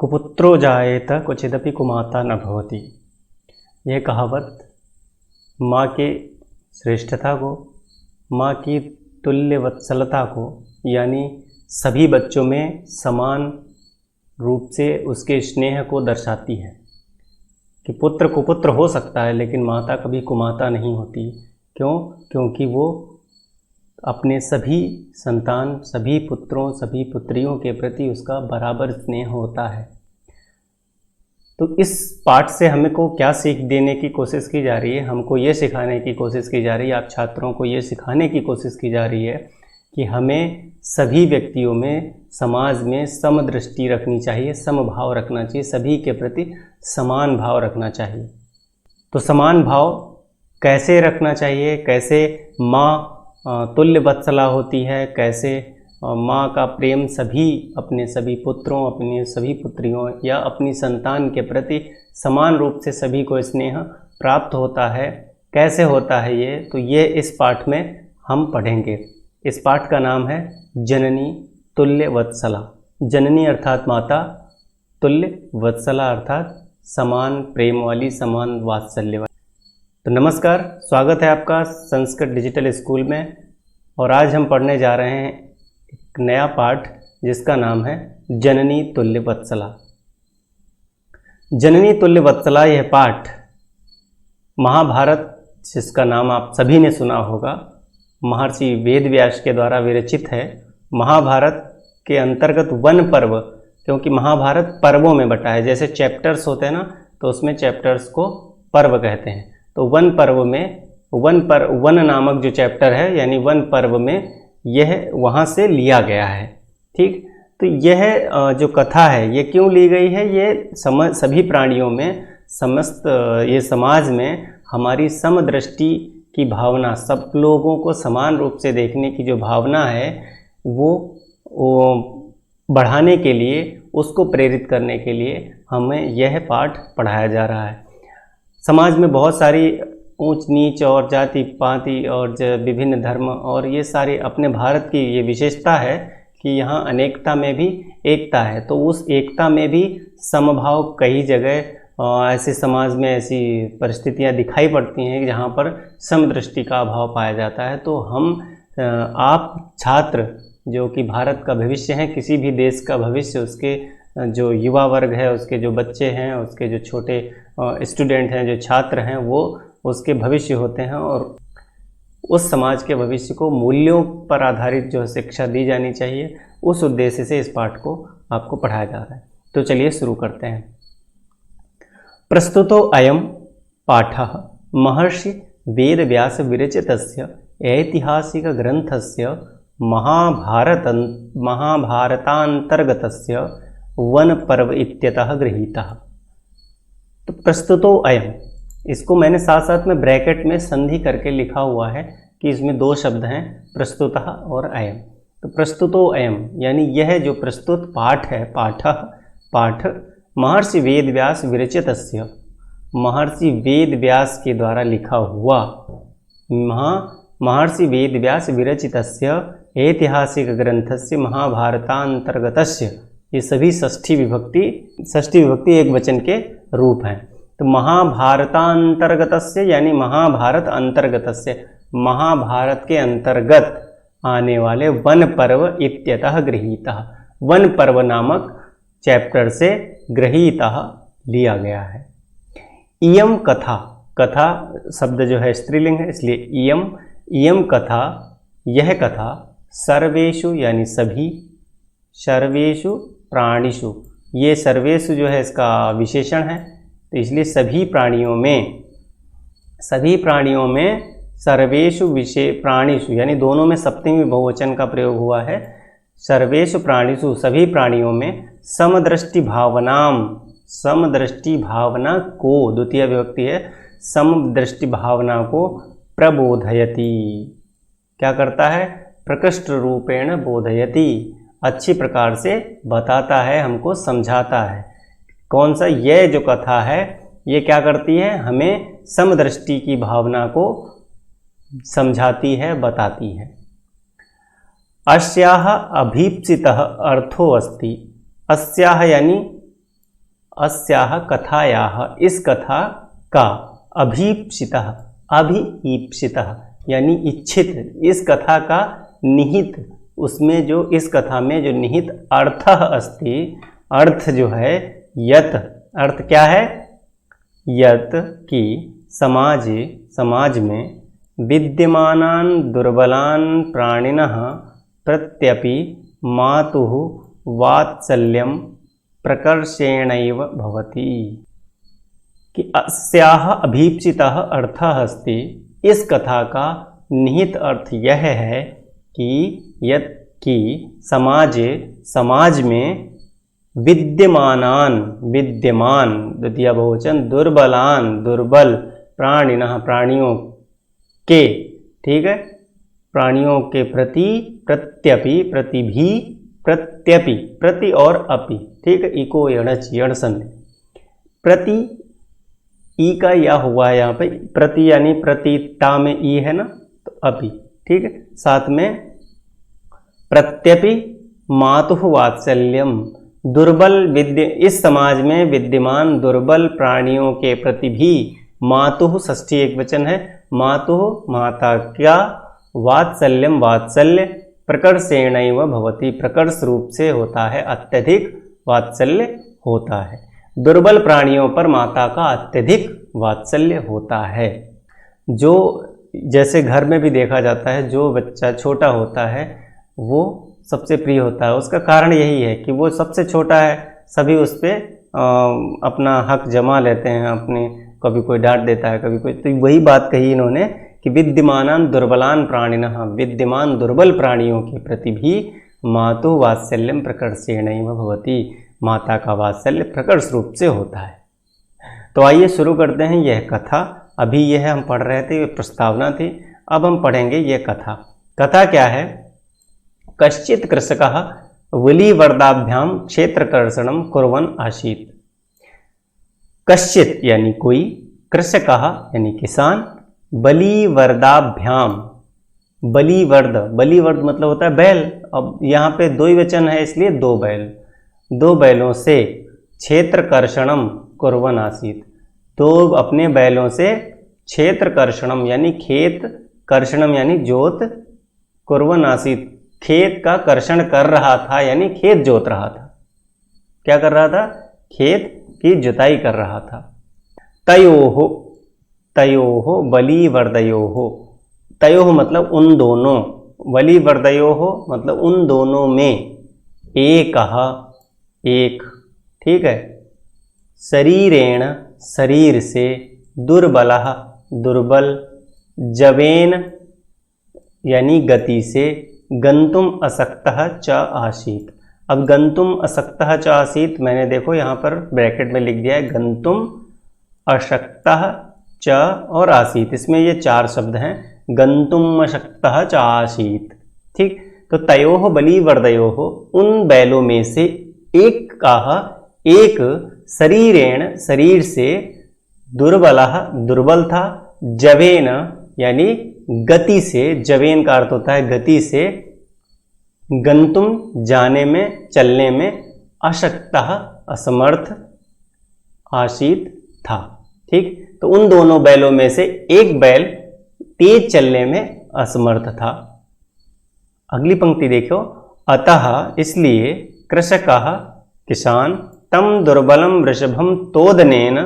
कुपुत्रो जायेत क्वचिदपि कुमाता न भवति। यह कहावत माँ के श्रेष्ठता को, माँ की तुल्य वत्सलता को, यानी सभी बच्चों में समान रूप से उसके स्नेह को दर्शाती है कि पुत्र कुपुत्र हो सकता है लेकिन माता कभी कुमाता नहीं होती। क्यों? क्योंकि वो अपने सभी संतान, सभी पुत्रों, सभी पुत्रियों के प्रति उसका बराबर स्नेह होता है। तो इस पाठ से हमें को क्या सीख देने की कोशिश की जा रही है? हमको ये सिखाने की कोशिश की जा रही है, आप छात्रों को ये सिखाने की कोशिश की जा रही है कि हमें सभी व्यक्तियों में, समाज में समदृष्टि रखनी चाहिए, समभाव रखना चाहिए, सभी के प्रति समान भाव रखना चाहिए। तो समान भाव कैसे रखना चाहिए? कैसे माँ तुल्य वत्सला होती है, कैसे माँ का प्रेम सभी अपने सभी पुत्रों, अपनी सभी पुत्रियों या अपनी संतान के प्रति समान रूप से सभी को स्नेह प्राप्त होता है, कैसे होता है ये? तो ये इस पाठ में हम पढ़ेंगे। इस पाठ का नाम है जननी तुल्य वत्सला। जननी अर्थात माता, तुल्य वत्सला अर्थात समान प्रेम वाली, समान वात्सल्य वाली। तो नमस्कार, स्वागत है आपका संस्कृत डिजिटल स्कूल में। और आज हम पढ़ने जा रहे हैं एक नया पाठ जिसका नाम है जननी तुल्य वत्सला। जननी तुल्य वत्सला यह पाठ महाभारत, जिसका नाम आप सभी ने सुना होगा, महर्षि वेदव्यास के द्वारा विरचित है। महाभारत के अंतर्गत वन पर्व, क्योंकि महाभारत पर्वों में बटा है, जैसे चैप्टर्स होते हैं ना, तो उसमें चैप्टर्स को पर्व कहते हैं। तो वन पर्व में वन नामक जो चैप्टर है, यानी वन पर्व में यह वहाँ से लिया गया है। ठीक, तो यह जो कथा है ये क्यों ली गई है? ये सभी प्राणियों में, समस्त ये समाज में हमारी समदृष्टि की भावना, सब लोगों को समान रूप से देखने की जो भावना है वो बढ़ाने के लिए, उसको प्रेरित करने के लिए हमें यह पाठ पढ़ाया जा रहा है। समाज में बहुत सारी ऊंच नीच और जाति पाति और विभिन्न धर्म, और ये सारे, अपने भारत की ये विशेषता है कि यहाँ अनेकता में भी एकता है। तो उस एकता में भी समभाव, कई जगह ऐसे समाज में ऐसी परिस्थितियाँ दिखाई पड़ती हैं जहाँ पर समदृष्टि का अभाव पाया जाता है। तो हम आप छात्र जो कि भारत का भविष्य है, किसी भी देश का भविष्य, उसके जो युवा वर्ग है, उसके जो बच्चे हैं, उसके जो छोटे स्टूडेंट हैं, जो छात्र हैं, वो उसके भविष्य होते हैं। और उस समाज के भविष्य को मूल्यों पर आधारित जो शिक्षा दी जानी चाहिए, उस उद्देश्य से इस पाठ को आपको पढ़ाया जा रहा है। तो चलिए शुरू करते हैं। प्रस्तुतो अयम पाठः महर्षि वेदव्यास विरचितस्य ऐतिहासिक ग्रंथस्य महाभारतांतर्गतस्य वन पर्व इत्यतः गृहीतः। तो प्रस्तुतो अयम, इसको मैंने साथ साथ में ब्रैकेट में संधि करके लिखा हुआ है कि इसमें दो शब्द हैं, प्रस्तुतः और अयम। तो प्रस्तुतो अयम यानी यह जो प्रस्तुत पाठ है, पाठ महर्षि वेदव्यास विरचितस्य, महर्षि वेदव्यास के द्वारा लिखा हुआ, महर्षि वेदव्यास विरचितस्य ऐतिहासिक ग्रंथस्य महाभारतांतर्गतस्य, ये सभी षष्ठी विभक्ति एक वचन के रूप हैं। तो महाभारतांतर्गतस्य यानी महाभारत अंतर्गतस्य, महाभारत के अंतर्गत आने वाले वन पर्व इत्यतः गृहीतः, वन पर्व नामक चैप्टर से गृहीतः लिया गया है। इयम कथा, कथा शब्द जो है स्त्रीलिंग है, इसलिए इयम कथा, यह कथा सर्वेषु यानी सभी, सर्वेषु प्राणिषु, ये सर्वेषु जो है इसका विशेषण है, तो इसलिए सभी प्राणियों में सर्वेषु प्राणिषु, यानी दोनों में सप्तमी बहुवचन का प्रयोग हुआ है। सर्वेषु प्राणिषु, सभी प्राणियों में समदृष्टि भावना को, द्वितीय विभक्ति है, समदृष्टि भावना को प्रबोधयति, क्या करता है? प्रकृष्ट रूपेण बोधयति, अच्छी प्रकार से बताता है, हमको समझाता है। कौन सा? यह जो कथा है ये क्या करती है? हमें समदृष्टि की भावना को समझाती है, बताती है। अस्याह अभीप्सितः अर्थो अस्ति, अस्याह यानी अस्याह कथायाह, इस कथा का, अभीप्सितः, अभिईप्सितः यानी इच्छित, इस कथा का निहित, उसमें जो इस कथा में जो निहित अर्थः अस्ति, अर्थ जो है यत, अर्थ क्या है, यत कि समाजे, समाज में विद्यमानान् दुर्बलान् प्राणिनः प्रत्यपि मातुः वात्सल्यं प्रकर्षेणैव भवति। कि अस्याः अभीप्सितः अर्थः अस्ति, इस कथा का निहित अर्थ यह है कि यत् कि समाजे, समाज में विद्यमानान, विद्यमान द्वितीय बहुवचन, दुर्बलान, दुर्बल, प्राणिनः प्राणियों के, ठीक है, प्राणियों के प्रति, प्रत्यपि प्रति भी, प्रत्यपि प्रति और अपि, ठीक है, इको यणच यणसन, प्रति ई का या हुआ है यहाँ पे, प्रति यानी प्रति, ता में ई है ना, तो अपि, ठीक है, साथ में प्रत्यपि मातुः वात्सल्यम, दुर्बल विद्य, इस समाज में विद्यमान दुर्बल प्राणियों के प्रति भी, मातुः षष्ठी एक वचन है, मातुः माता क्या, वात्सल्यम वात्सल्य, प्रकर्षेणैव भवति, प्रकर्ष रूप से होता है, अत्यधिक वात्सल्य होता है, दुर्बल प्राणियों पर माता का अत्यधिक वात्सल्य होता है। जो जैसे घर में भी देखा जाता है, जो बच्चा छोटा होता है वो सबसे प्रिय होता है, उसका कारण यही है कि वो सबसे छोटा है, सभी उस पर अपना हक जमा लेते हैं अपने, कभी कोई डांट देता है, कभी कोई, तो वही बात कही इन्होंने कि विद्यमानान दुर्बलान प्राणिनः, विद्यमान दुर्बल प्राणियों के प्रति भी मातु वात्सल्यम प्रकर्षेणैव भवति, माता का वात्सल्य प्रकर्ष रूप से होता है। तो आइए शुरू करते हैं यह कथा। अभी यह हम पढ़ रहे थे, ये प्रस्तावना थी, अब हम पढ़ेंगे यह कथा। कथा क्या है, कश्चित् कृषकः वलीवर्दाभ्यां क्षेत्रकर्षणं कुर्वन् आसीत्। कश्चित् यानी कोई, कृषकः यानी किसान, बलिवर्दाभ्याम, बलिवर्द, बलिवर्द मतलब होता है बैल, अब यहाँ पे दो ही वचन है इसलिए दो बैल, दो बैलों से क्षेत्रकर्षणम कुर्वन् आसीत्, तो अपने बैलों से क्षेत्रकर्षणम यानी खेत, कर्षणम यानी जोत, कुर्वन् आसीत् खेत का कर्षण कर रहा था, यानी खेत जोत रहा था। क्या कर रहा था, खेत की जुताई कर रहा था। तयोः, तयोः बलिवर्दयोः, तयोः मतलब उन दोनों, बलिवर्दयोः मतलब उन दोनों में, एकः एक, ठीक है, शरीरेण शरीर से, दुर्बलः दुर्बल, जवेन यानी गति से, गंतुम अशक्तः च आसीत्। अब गंतुम अशक्तः च आसीत् मैंने देखो यहाँ पर ब्रैकेट में लिख दिया है, गंतुम अशक्तः च और आसीत्, इसमें ये चार शब्द हैं, गंतुम अशक्तः च आसीत्, ठीक। तो तयोः बलिवर्दयोः, उन बैलों में से एक का, एक शरीरेण शरीर से, दुर्बलः दुर्बल था, जवेन यानी गति से, जवेन का अर्थ होता है गति से, गंतुम जाने में, चलने में, अशक्तः असमर्थ, आसीत् था, ठीक। तो उन दोनों बैलों में से एक बैल तेज चलने में असमर्थ था। अगली पंक्ति देखो, अतः इसलिए, कृषकः किसान, तम दुर्बलम वृषभम तोदनेन,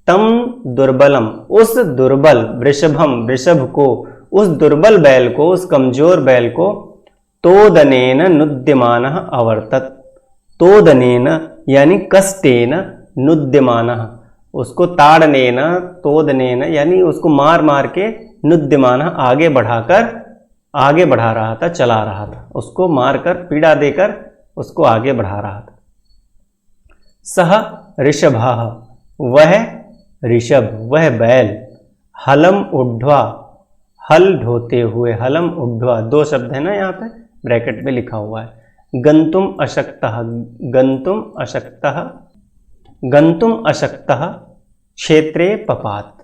तम दुर्बलम उस दुर्बल, वृषभम वृषभ को, उस दुर्बल बैल को, उस कमजोर बैल को, तोदनेन नुद्यमानः अवर्तत, तोदनेन यानी कष्टेन, नुद्यमानः उसको ताड़नेन, तोदनेन यानी उसको मार मार के, नुद्यमानः आगे बढ़ाकर, आगे बढ़ा रहा था, चला रहा था, उसको मारकर, पीड़ा देकर उसको आगे बढ़ा रहा था। सह ऋषभः, वह ऋषभ, वह बैल, हलम उड्ढवा, हल ढोते हुए, हलम उड्ढवा, दो शब्द है ना यहाँ पे ब्रैकेट में लिखा हुआ है। गंतुम अशक्तः, गंतुम अशक्तः, गंतुम अशक्तः क्षेत्रे पपात,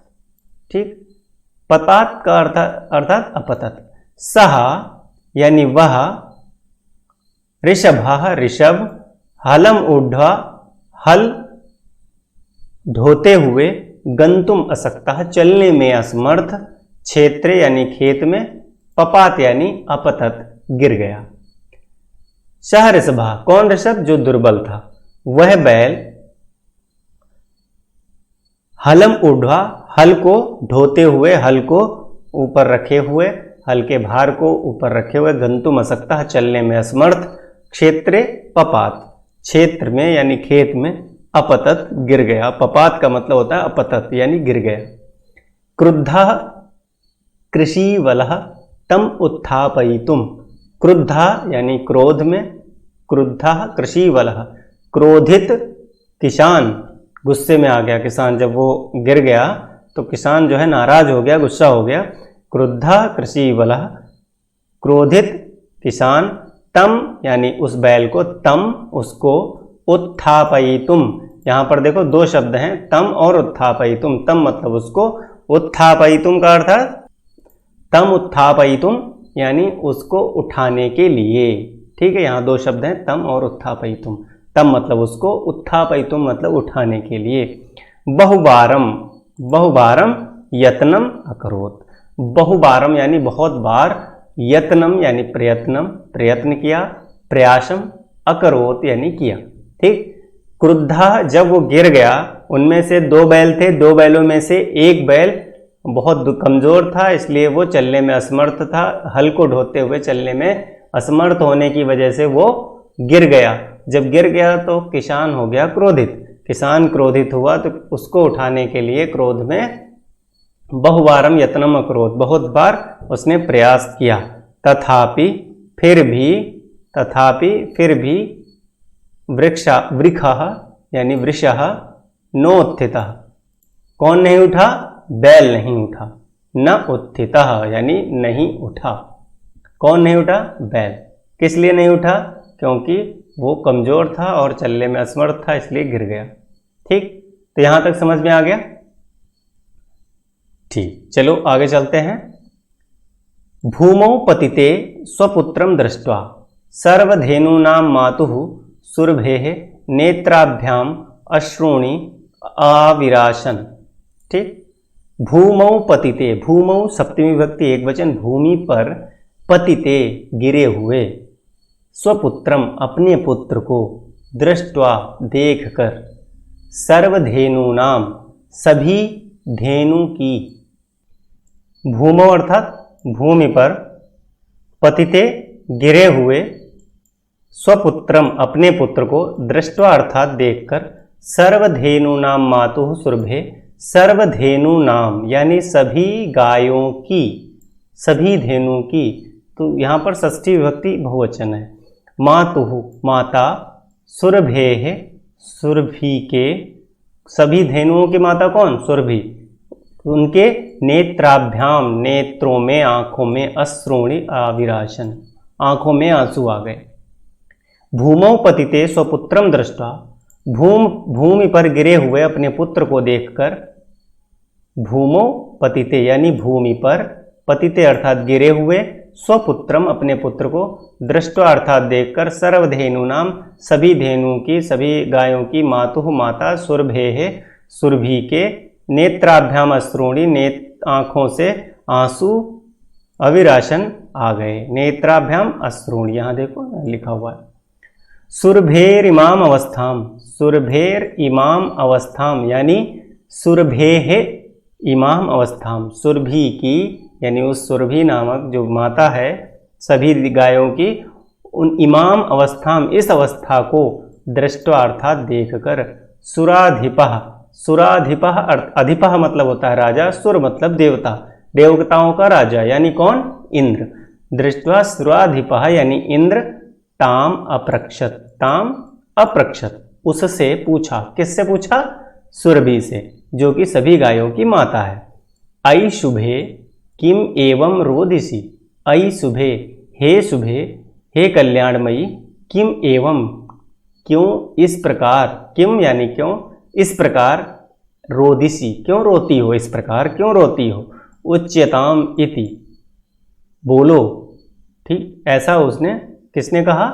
ठीक। पतात का अर्थात अपतत। सह यानी वह, ऋषभः ऋषभ, हलम उड्ढवा, हल ढोते हुए, गंतुम असक्तः चलने में असमर्थ, क्षेत्रे यानी खेत में, पपात यानी अपतत गिर गया। सह ऋषभा कौन ऋषभ? जो दुर्बल था। वह बैल हलम ऊढ़वा हल को ढोते हुए, हल को ऊपर रखे हुए, हल के भार को ऊपर रखे हुए, गंतुम असक्तः चलने में असमर्थ, क्षेत्रे पपात क्षेत्र में यानी खेत में, अपतत गिर गया। पपात का मतलब होता है अपतत यानी गिर गया। क्रुद्धः कृषीवलः तम उत्थापयितुम, क्रुद्धः यानी क्रोध में, क्रुद्धः कृषीवलः क्रोधित किसान, गुस्से में आ गया किसान, जब वो गिर गया तो किसान जो है नाराज हो गया, गुस्सा हो गया। क्रुद्धः कृषीवलः क्रोधित किसान, तम यानी उस बैल को, तम उसको, उत्थापयितुम यहाँ पर देखो दो शब्द हैं, तम और उत्थापयितुम। तम मतलब उसको, उत्थापयितुम का अर्थ है तम उत्थापयितुम यानी उसको उठाने के लिए। ठीक है, यहाँ दो शब्द हैं, तम और उत्थापयितुम। तम मतलब उसको, उत्थापयितुम मतलब उठाने के लिए। बहुबारम, बहुबारम यत्नम अकरोत, बहुबारम यानी बहुत बार, यत्नम यानी प्रयत्नम प्रयत्न किया, प्रयासम अकरोत यानी किया। ठीक। क्रुद्धा जब वो गिर गया, उनमें से दो बैल थे, दो बैलों में से एक बैल बहुत कमजोर था, इसलिए वो चलने में असमर्थ था, हल को ढोते हुए चलने में असमर्थ होने की वजह से वो गिर गया। जब गिर गया तो किसान हो गया क्रोधित, किसान क्रोधित हुआ तो उसको उठाने के लिए क्रोध में बहुबारम यत्नम अकरोत, बहुत बार उसने प्रयास किया। तथापि फिर भी वृक्षः यानी वृषः नोत्थितः, कौन नहीं उठा? बैल नहीं उठा। न उत्थितः यानी नहीं उठा। कौन नहीं उठा? बैल। किस लिए नहीं उठा? क्योंकि वो कमजोर था और चलने में असमर्थ था, इसलिए गिर गया। ठीक, तो यहां तक समझ में आ गया। ठीक, चलो आगे चलते हैं। भूमौ पतिते स्वपुत्रम दृष्ट्वा सर्वधेनूनां मातुः सुरभेः नेत्राभ्याम अश्रूणि आविराशन। ठीक, भूमौ पतिते, भूमौ सप्तमी विभक्ति एक वचन, भूमि पर, पतिते गिरे हुए, स्वपुत्रम अपने पुत्र को, दृष्ट्वा देखकर, सर्वधेनूनाम सभी धेनु की, भूमौ अर्थात भूमि पर, पतिते गिरे हुए, स्वपुत्रम अपने पुत्र को, दृष्ट्वा अर्थात देखकर, सर्वधेनूनाम मातुः सुरभे, सर्वधेनु नाम यानी सभी गायों की, सभी धेनु की, तो यहाँ पर षष्ठी विभक्ति बहुवचन है। मातुः माता, सुरभेः सुरभि के, सभी धेनुओं की माता कौन? सुरभि, उनके नेत्राभ्याम नेत्रों में, आंखों में, अश्रूणि आविराशन आंखों में आंसू आ गए। भूमौ पतिते स्वपुत्रम दृष्ट्वा, भूमि पर गिरे हुए अपने पुत्र को देखकर, भूमौ पतिते यानी भूमि पर, पतिते अर्थात गिरे हुए, स्वपुत्रम अपने पुत्र को, दृष्ट्वा अर्थात देखकर, सर्वधेनुनाम सभी धेनु की, सभी गायों की, मातुः माता, सुरभेः सुरभि के, नेत्राभ्याम अश्रूणि आंखों से आंसू, अविराशन आ गए। नेत्राभ्याम अश्रूणि यहाँ देखो लिखा हुआ है। सुरभेर इमाम अवस्थाम, सुरभेर इमाम अवस्थाम यानी सुरभेः इमाम अवस्थाम, सुरभि की यानी उस सुरभि नामक जो माता है सभी गायों की, उन इमाम अवस्थाम इस अवस्था को, दृष्ट्वा अर्थात देखकर, सुराधिपः, सुराधिपः अधिपः मतलब होता है राजा, सुर मतलब देवता, देवताओं का राजा यानी कौन? इंद्र। दृष्ट्वा सुराधिपः यानी इंद्र, ताम अप्रक्षत, ताम अप्रक्षत उससे पूछा, किससे पूछा? सुरभि से, जो कि सभी गायों की माता है। अयि शुभे किम एवं रोदिसी, अयि शुभे हे शुभे, हे कल्याणमयी, किम एवं क्यों इस प्रकार, किम यानी क्यों, इस प्रकार, रोदिसी क्यों रोती हो, इस प्रकार क्यों रोती हो, उच्यताम इति बोलो। ठीक, ऐसा उसने, किसने कहा?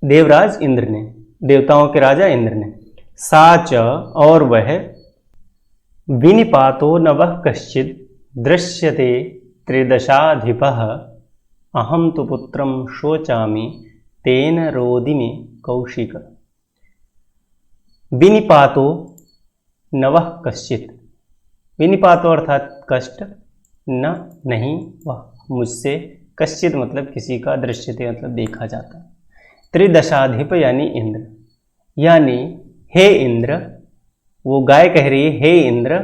देवराज इंद्र ने, देवताओं के राजा इंद्र ने। साच और वह, विनिपातो नवः कश्चित् दृश्यते त्रिदशाधिपः, अहम तो पुत्रम शोचामि तेन रोदिमि कौशिक। विनिपातो नवः कश्चित्, विनिपातो अर्थात कष्ट, न नहीं वह मुझसे, कश्चित मतलब किसी का, दृश्यते मतलब देखा जाता। त्रिदशाधिप यानी इंद्र, यानी हे इंद्र, वो गाय कह रही है हे इंद्र,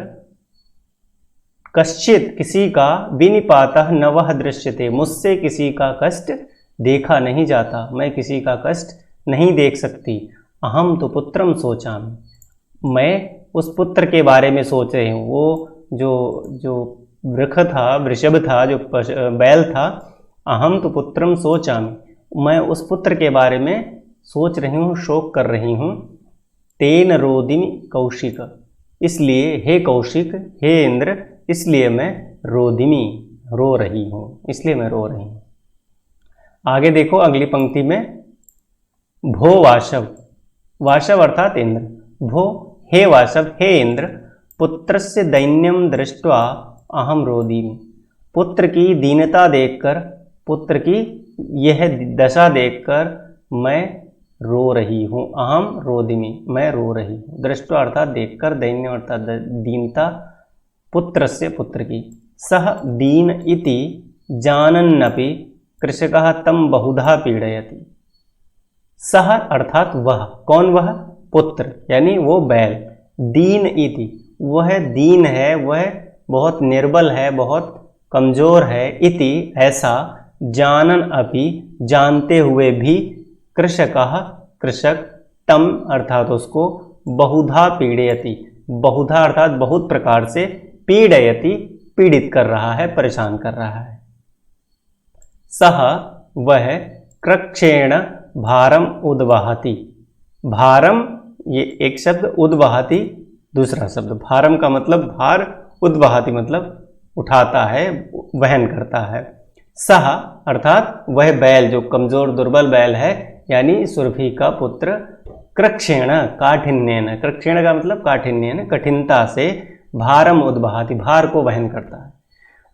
कश्चित किसी का, विनिपातः न वह दृश्यते मुझसे किसी का कष्ट देखा नहीं जाता, मैं किसी का कष्ट नहीं देख सकती। अहम तो पुत्रम सोचामि, मैं उस पुत्र के बारे में सोच रही हूँ। वो जो वृक्ष था, वृषभ था, जो बैल था, अहम तो पुत्रम सोचामि, मैं उस पुत्र के बारे में सोच रही हूँ, शोक कर रही हूँ। तेन रोदिमि कौशिक, इसलिए हे कौशिक, हे इंद्र, इसलिए मैं रोदिमि रो रही हूँ, इसलिए मैं रो रही हूँ। आगे देखो अगली पंक्ति में, भो वाशव, वाशव अर्थात इंद्र, भो हे वाशव, हे इंद्र, पुत्रस्य दैन्यम दृष्ट्वा अहम रोदिमि, पुत्र की दीनता देखकर, पुत्र की यह दशा देखकर मैं रो रही हूँ। अहम रोदिमि, मैं रो रही हूँ। दृष्ट्वा अर्थात देखकर, दैन्य अर्थात दीनता, पुत्र से पुत्र की। सह दीन इति जानन्नपि कृषकः तम बहुधा पीड़यति। सह अर्थात वह, कौन वह? पुत्र यानी वो बैल। दीन इति, वह दीन है, वह बहुत निर्बल है, बहुत कमजोर है। इति ऐसा, जानन अपि जानते हुए भी, कृषकः कृषक, तम अर्थात उसको, बहुधा पीड़यति, बहुधा अर्थात बहुत प्रकार से, पीड़यति पीड़ित कर रहा है, परेशान कर रहा है। सह वह, कृक्षेण भारम उद्वहति, भारम ये एक शब्द, उद्वहति दूसरा शब्द। भारम का मतलब भार, उद्वहति मतलब उठाता है, वहन करता है। सह अर्थात वह बैल जो कमजोर दुर्बल बैल है, यानी सुरभि का पुत्र, कृक्षेण काठिन्येन, कृक्षेण का मतलब काठिन्येन, कठिनता से, भारम उद्वहति भार को वहन करता है।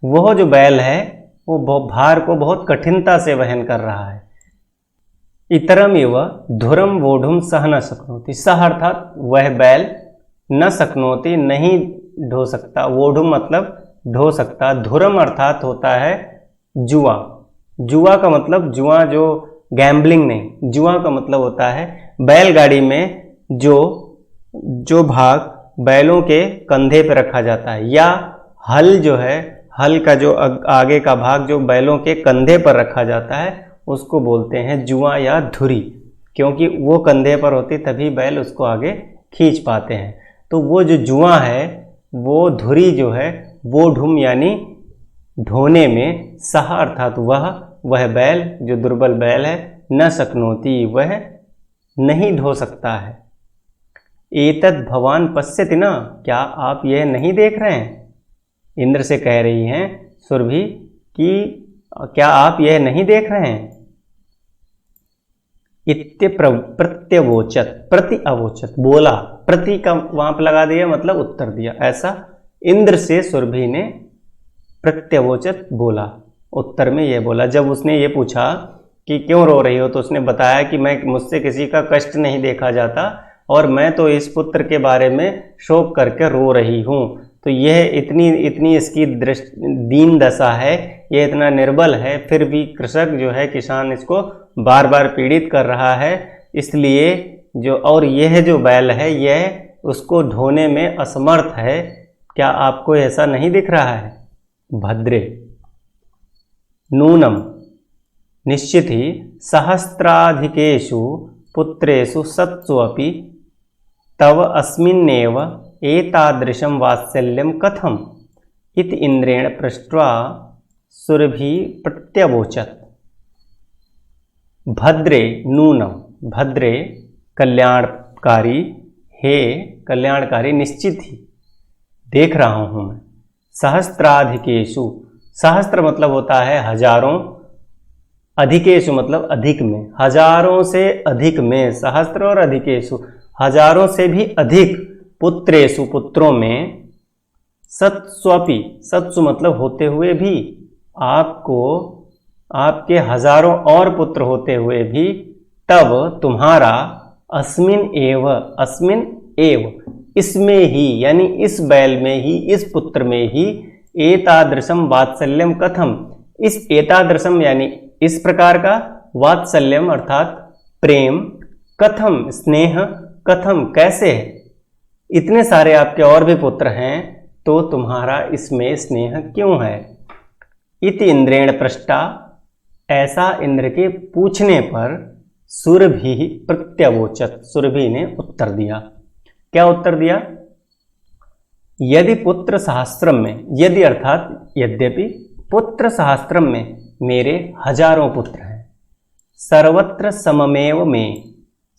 वह जो बैल है वो भार को बहुत कठिनता से वहन कर रहा है। इतरमिव धुरम वोढुम सह न शक्नोति, सह अर्थात वह बैल, न शक्नोति नहीं ढो सकता, वोढुम मतलब ढो सकता। धुरम अर्थात होता है जुआ, जुआ का मतलब जुआ जो गैम्बलिंग नहीं, जुआ का मतलब होता है बैलगाड़ी में जो भाग बैलों के कंधे पर रखा जाता है, या हल जो है, हल का जो आगे का भाग जो बैलों के कंधे पर रखा जाता है, उसको बोलते हैं जुआ या धुरी, क्योंकि वो कंधे पर होती तभी बैल उसको आगे खींच पाते हैं। तो वो जो जुआ है, वो धुरी जो है, वो ढूम यानी ढोने में, सह अर्थात वह बैल जो दुर्बल बैल है, न शक्नोति वह नहीं ढो सकता है। एतद् भवान पश्यति न, क्या आप यह नहीं देख रहे हैं? इंद्र से कह रही हैं सुरभि कि क्या आप यह नहीं देख रहे हैं? इत्य प्रत्यवोचत, प्रति अवोचत बोला, प्रति का वहां पर लगा दिया मतलब उत्तर दिया। ऐसा इंद्र से सुरभि ने प्रत्यवोचत बोला, उत्तर में यह बोला। जब उसने ये पूछा कि क्यों रो रही हो, तो उसने बताया कि मुझसे किसी का कष्ट नहीं देखा जाता और मैं तो इस पुत्र के बारे में शोक करके रो रही हूँ। तो यह इतनी इसकी दीन दशा है, यह इतना निर्बल है, फिर भी कृषक जो है, किसान इसको बार बार पीड़ित कर रहा है। इसलिए और यह जो बैल है, यह उसको ढोने में असमर्थ है। क्या आपको ऐसा नहीं दिख रहा है? भद्रे नूनम, निश्चित ही, सहस्राधिकेषु पुत्रेषु सत्सु अपि तव अस्मिन्नेव एतादृशं वात्सल्यं कथम इति इंद्रेण पृष्ट्वा सुरभि प्रत्यवोचत। भद्रे नूनम, भद्रे कल्याणकारी, हे कल्याणकारी, निश्चित ही देख रहा हूं मैं। सहस्त्राधिकेषु, सहस्त्र मतलब होता है हजारों, अधिकेषु मतलब अधिक में, हजारों से अधिक में, सहस्त्र और अधिकेषु हजारों से भी अधिक पुत्रेषु पुत्रों में, सत्स्वपि, सत्सु मतलब होते हुए भी, आपको आपके हजारों और पुत्र होते हुए भी, तब तुम्हारा अस्मिन एव इसमें ही, यानी इस बैल में ही, इस पुत्र में ही, एतादृशम वात्सल्यम कथम, इस एतादृशम यानी इस प्रकार का, वात्सल्यम अर्थात प्रेम, कथम स्नेह, कथम कैसे है, इतने सारे आपके और भी पुत्र हैं तो तुम्हारा इसमें स्नेह क्यों है। इति इंद्रेण पृष्टा, ऐसा इंद्र के पूछने पर सुरभि प्रत्यवोचत, सुरभि ने उत्तर दिया। क्या उत्तर दिया? यदि पुत्र सहस्त्रम में, यदि अर्थात यद्यपि, पुत्र सहस्त्रम में मेरे हजारों पुत्र हैं, सर्वत्र सममेव में,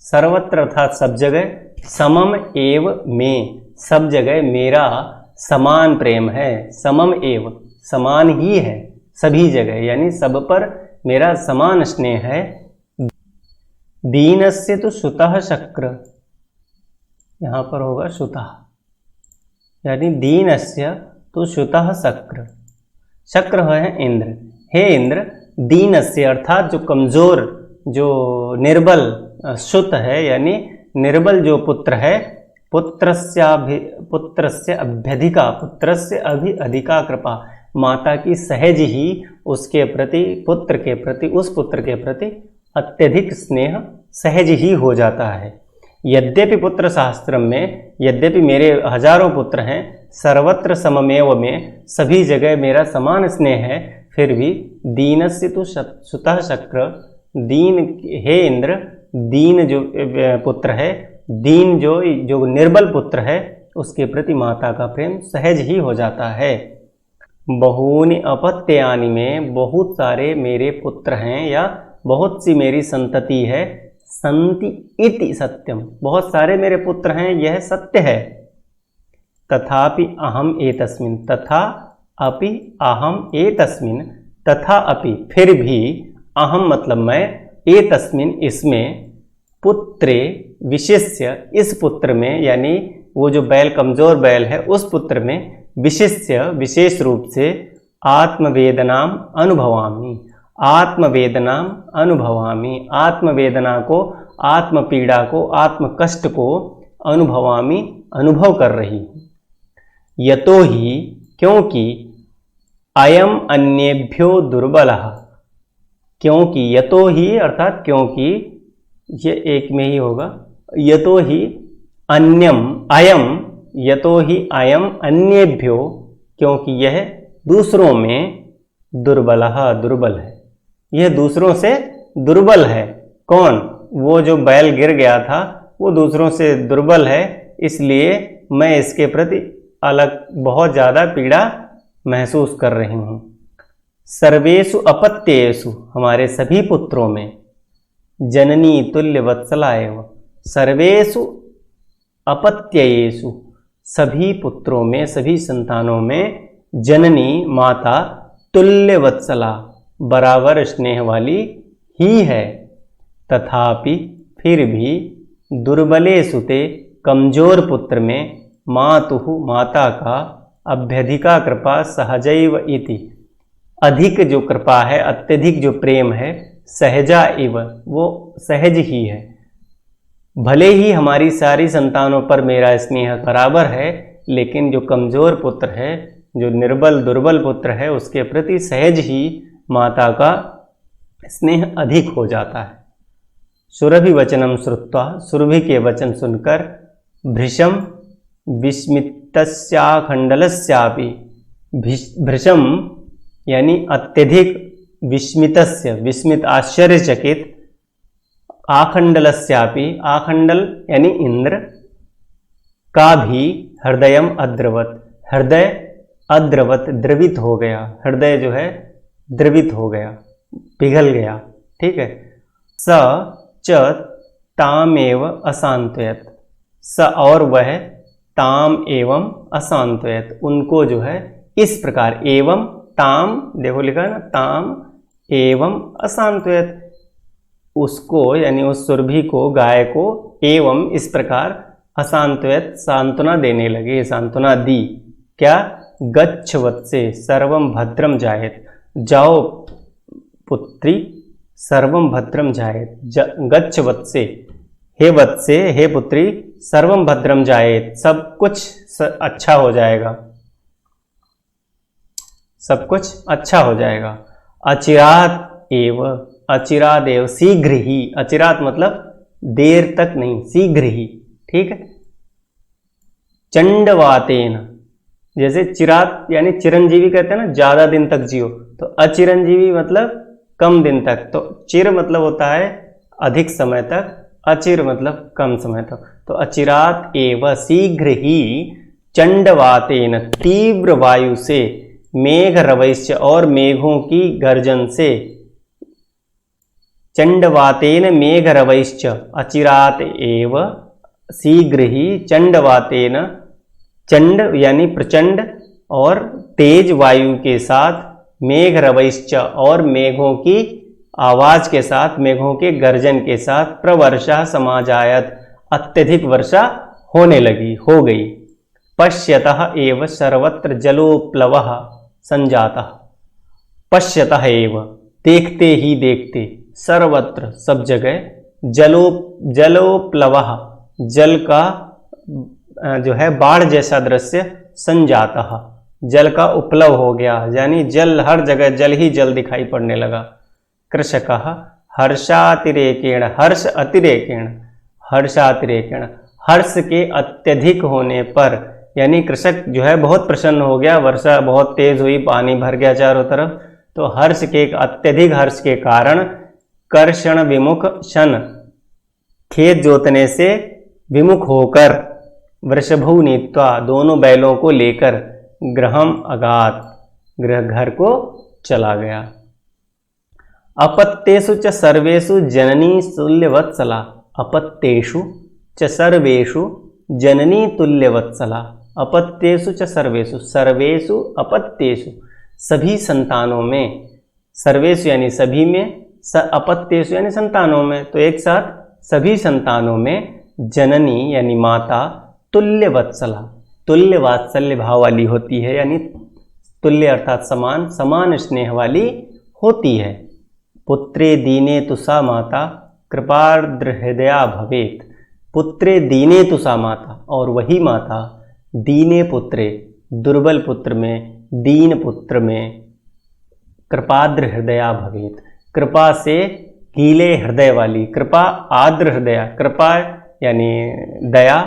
सर्वत्र अर्थात सब जगह, समम एव में सब जगह मेरा समान प्रेम है, समम एव समान ही है सभी जगह, यानी सब पर मेरा समान स्नेह है। दीनस्य तो सुतः शक्र, यहाँ पर होगा सुतः, यानी दीनस्य तो सुतः शक्र, शक्र है इंद्र। हे इंद्र, दीनस्य अर्थात जो कमजोर, जो निर्बल, सुत है यानी निर्बल जो पुत्र है, पुत्रस्य अभ्यधिका, पुत्रस्य अधिका कृपा, माता की सहज ही उसके प्रति, पुत्र के प्रति, उस पुत्र के प्रति अत्यधिक स्नेह सहज ही हो जाता है। यद्यपि पुत्र शास्त्रम में, यद्यपि मेरे हजारों पुत्र हैं, सर्वत्र सममेव में सभी जगह मेरा समान स्नेह है, फिर भी दीनस्य तु सुतः शक्र, दीन, हे इंद्र, दीन जो पुत्र है, दीन जो निर्बल पुत्र है, उसके प्रति माता का प्रेम सहज ही हो जाता है। बहूनि अपत्यानि में बहुत सारे मेरे पुत्र हैं या बहुत सी मेरी संतति है, संति इति सत्यम, बहुत सारे मेरे पुत्र हैं यह सत्य है। तथापि अहम एतस्मिन्, तथा अपि अहम एतस्मिन्, तथा अपि फिर भी, अहम मतलब मैं, एतस्मिन् इसमें, पुत्रे विशिष्य इस पुत्र में, यानी वो जो बैल कमजोर बैल है उस पुत्र में, विशिष्य विशेष रूप से, आत्मवेदनाम अनुभवामि, आत्मवेदनाम अनुभवामि, आत्मवेदना को, आत्मपीड़ा को, आत्म कष्ट को अनुभवामि, अनुभव कर रही हूँ। यतो ही क्योंकि, अयम अन्येभ्यो दुर्बलः, क्योंकि, यतो ही अर्थात क्योंकि, ये एक में ही होगा, यतो ही अन्यम, अयम, यतो ही अयम अन्येभ्यो, क्योंकि यह दूसरों में, दुर्बलः दुर्बल है, यह दूसरों से दुर्बल है। कौन? वो जो बैल गिर गया था वो दूसरों से दुर्बल है, इसलिए मैं इसके प्रति अलग बहुत ज़्यादा पीड़ा महसूस कर रही हूँ। सर्वेषु अपत्येषु, हमारे सभी पुत्रों में, जननी तुल्य वत्सला एव, सर्वेषु अपत्ययेषु, सभी पुत्रों में, सभी संतानों में, जननी माता, तुल्य वत्सला बराबर स्नेह वाली ही है। तथापि फिर भी, दुर्बले सुते कमजोर पुत्र में, मातुः माता का, अभ्यधिका कृपा सहजैव इति, अधिक जो कृपा है, अत्यधिक जो प्रेम है, सहजा इव वो सहज ही है। भले ही हमारी सारी संतानों पर मेरा स्नेह बराबर है, लेकिन जो कमजोर पुत्र है, जो निर्बल दुर्बल पुत्र है, उसके प्रति सहज ही माता का स्नेह अधिक हो जाता है। सुरभि वचनम श्रुत्वा, सुरभि के वचन सुनकर, भृशम विस्मितस्याखंडलस्यापि, भृशम यानी अत्यधिक, विस्मितस्य विस्मित आश्चर्यचकित, आखंडलस्यापि, आखंडल यानी इंद्र का भी, हृदयम अद्रवत, हृदय अद्रवत द्रवित हो गया, हृदय जो है द्रवित हो गया, पिघल गया, ठीक है। स च तामेव अशांतयत, स और वह, ताम एवं अशांतयत, उनको जो है इस प्रकार, एवं ताम, देखो लिखा है ना, ताम एवं अशांतयत, उसको यानी उस सुरभि को, गाय को, एवं इस प्रकार असांत्वयत सांत्वना देने लगे, सांत्वना दी। क्या? गच्छ वत्से सर्वम भद्रम जायेत, जाओ पुत्री सर्वम भद्रम जायेत, गच्छ वत्से, हे वत्से, हे पुत्री, सर्वम भद्रम जायेत, सब कुछ अच्छा हो जाएगा, सब कुछ अच्छा हो जाएगा। अचिरात एव, अचिरात एव, शीघ्र ही, अचिरात मतलब देर तक नहीं, शीघ्र ही, ठीक है। चंडवातेन, जैसे चिरात यानी चिरंजीवी कहते हैं ना, ज्यादा दिन तक जियो, तो अचिरंजीवी मतलब कम दिन तक, तो चिर मतलब होता है अधिक समय तक, अचिर मतलब कम समय तक। तो अचिरात एव, शीघ्र ही, चंडवातेन, तीव्र वायु से, मेघ रवैश्च, और मेघों की गर्जन से, चंडवातेन मेघ रवैश्च, अचिरात एव, शीघ्र ही, चंडवातेन, चंड यानी प्रचंड और तेज वायु के साथ, मेघ रवैश्च, और मेघों की आवाज के साथ, मेघों के गर्जन के साथ, प्रवर्षा समाजायत, अत्यधिक वर्षा होने लगी, हो गई। पश्यतः एव सर्वत्र जलोप्लवः संजातः, पश्यतः एव, देखते ही देखते, सर्वत्र सब जगह, जलोप्लवः, जल का जो है बाढ़ जैसा दृश्य, संजातः, जल का उपलव हो गया, यानी जल हर जगह जल ही जल दिखाई पड़ने लगा। कृषकः हर्षातिरेकेण, हर्ष अतिरेकेण, हर्षातिरेकेण, हर्ष के अत्यधिक होने पर, यानी कृषक जो है बहुत प्रसन्न हो गया, वर्षा बहुत तेज हुई, पानी भर गया चारों तरफ, तो हर्ष के, अत्यधिक हर्ष के कारण, कर्षण विमुख शन, खेत जोतने से विमुख होकर, वृषभौ नीत्वा, दोनों बैलों को लेकर, गृहम अगात, घर को चला गया। अपत्येषु च सर्वेषु जननी तुल्यवत्सला, अपत्येषु च सर्वेषु जननी तुल्यवत्सला, अपत्येषु च सर्वेषु, सर्वेषु अपत्येषु, सभी संतानों में, सर्वेषु यानी सभी में, अपत्येषु यानी संतानों में, तो एक साथ सभी संतानों में, जननी यानी माता, तुल्य वत्सला, तुल्य वात्सल्य भाव वाली होती है, यानी तुल्य अर्थात समान, समान स्नेह वाली होती है। पुत्रे दीने तुसा माता कृपार्द्र हृदया भवेत, पुत्रे दीने तुसा माता, और वही माता दीने पुत्रे, दुर्बल पुत्र में, दीन पुत्र में, कृपार्द्र हृदया भवेत, कृपा से गीले हृदय वाली, कृपा आर्द्र हृदय, कृपा यानी दया,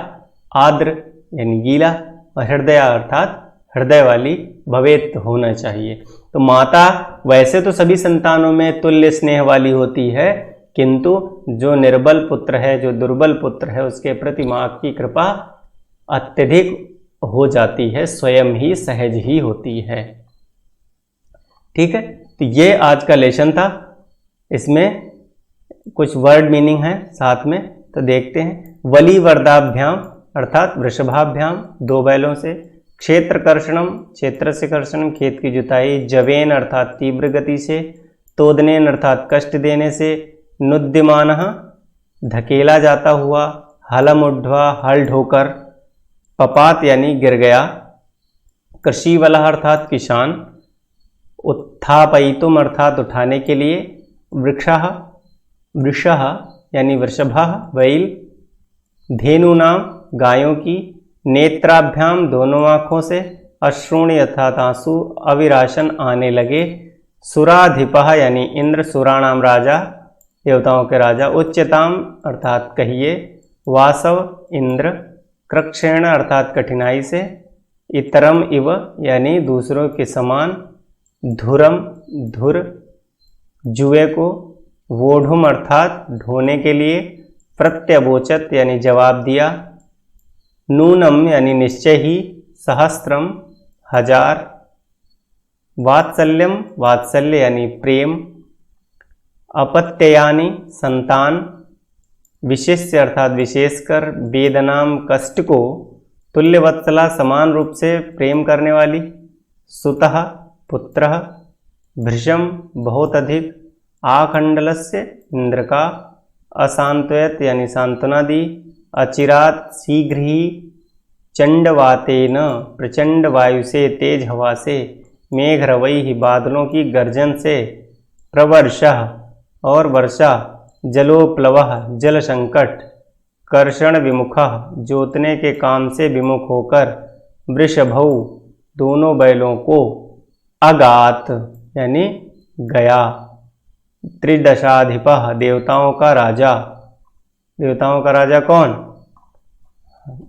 आर्द्र यानी गीला, और हृदय अर्थात हृदय वाली भवेत होना चाहिए। तो माता वैसे तो सभी संतानों में तुल्य स्नेह वाली होती है, किंतु जो निर्बल पुत्र है, जो दुर्बल पुत्र है, उसके प्रति माँ की कृपा अत्यधिक हो जाती है, स्वयं ही सहज ही होती है। ठीक है, तो ये आज का लेसन था, इसमें कुछ वर्ड मीनिंग है साथ में, तो देखते हैं। वली वर्दाभ्याम अर्थात वृषभाभ्याम, दो बैलों से, क्षेत्र कर्षणम, क्षेत्र से कर्षणम, खेत की जुताई, जवेन अर्थात तीव्र गति से, तोदनेन अर्थात कष्ट देने से, नुद्यमानः धकेला जाता हुआ, हलमुढ़्वा हल ढोकर, पपात यानी गिर गया, कृषिवलः अर्थात किसान, उत्थापयितुम अर्थात उठाने के लिए, वृक्षः वृषः यानी वृषभः बैल, धेनूनाम गायों की, नेत्राभ्याम दोनों आँखों से, अश्रूणि अर्थात आंसू, अविराशन आने लगे, सुराधिपः यानी इंद्र, सुराणाम राजा, देवताओं के राजा, उच्चताम अर्थात कहिए, वासव इंद्र, कृक्षेण अर्थात कठिनाई से, इतरम इव यानी दूसरों के समान, धुरम धुर, जुए को, वोढ़ुम अर्थात ढोने के लिए, प्रत्यवोचत यानी जवाब दिया, नूनम यानी निश्चय ही, सहस्त्रम हजार, वात्सल्यम वात्सल्य यानी प्रेम, अपत्ययानी संतान, विशेष्य अर्थात विशेषकर, वेदनाम कष्ट को, तुल्यवत्सला समान रूप से प्रेम करने वाली, सुतः पुत्रः, भृशम बहुत अधिक, आखंडलस्य इंद्र का, असांत्वयत यानी सांत्वना दी, अचिरात शीघ्र ही, चंडवातेन प्रचंड वायु से तेज हवा से, मेघरवैहि बादलों की गर्जन से, प्रवर्षः और वर्षा, जलोप्लवः जल संकट, कर्षण विमुखः जोतने के काम से विमुख होकर, वृषभौ दोनों बैलों को, अगात यानी गया, त्रिदशाधिपः देवताओं का राजा, देवताओं का राजा कौन?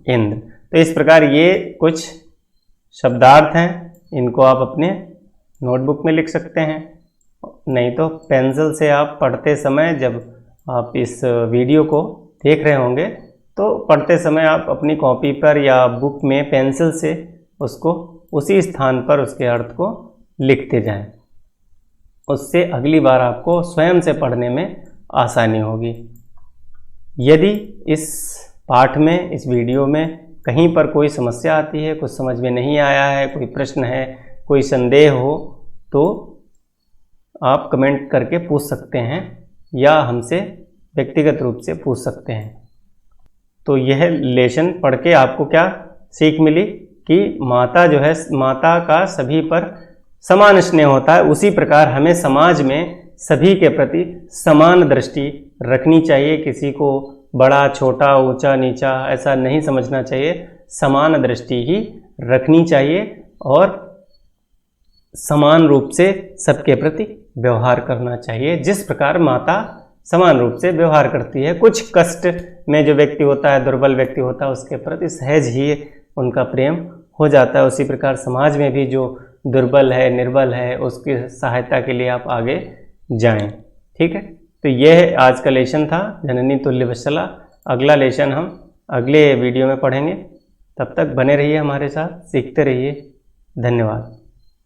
इंद्र। तो इस प्रकार ये कुछ शब्दार्थ हैं, इनको आप अपने नोटबुक में लिख सकते हैं, नहीं तो पेंसिल से आप पढ़ते समय, जब आप इस वीडियो को देख रहे होंगे तो पढ़ते समय आप अपनी कॉपी पर या बुक में पेंसिल से उसको उसी स्थान पर उसके अर्थ को लिखते जाएं। उससे अगली बार आपको स्वयं से पढ़ने में आसानी होगी। यदि इस पाठ में, इस वीडियो में कहीं पर कोई समस्या आती है, कुछ समझ में नहीं आया है, कोई प्रश्न है, कोई संदेह हो, तो आप कमेंट करके पूछ सकते हैं या हमसे व्यक्तिगत रूप से पूछ सकते हैं। तो यह लेसन पढ़ के आपको क्या सीख मिली कि माता जो है, माता का सभी पर समान स्नेह होता है, उसी प्रकार हमें समाज में सभी के प्रति समान दृष्टि रखनी चाहिए। किसी को बड़ा छोटा ऊंचा नीचा ऐसा नहीं समझना चाहिए, समान दृष्टि ही रखनी चाहिए और समान रूप से सबके प्रति व्यवहार करना चाहिए, जिस प्रकार माता समान रूप से व्यवहार करती है। कुछ कष्ट में जो व्यक्ति होता है, दुर्बल व्यक्ति होता है, उसके प्रति सहज ही उनका प्रेम हो जाता है। उसी प्रकार समाज में भी जो दुर्बल है, निर्बल है, उसकी सहायता के लिए आप आगे जाएं। ठीक है, तो यह आज का लेसन था, जननी तुल्य वत्सला। अगला लेसन हम अगले वीडियो में पढ़ेंगे। तब तक बने रहिए हमारे साथ, सीखते रहिए। धन्यवाद।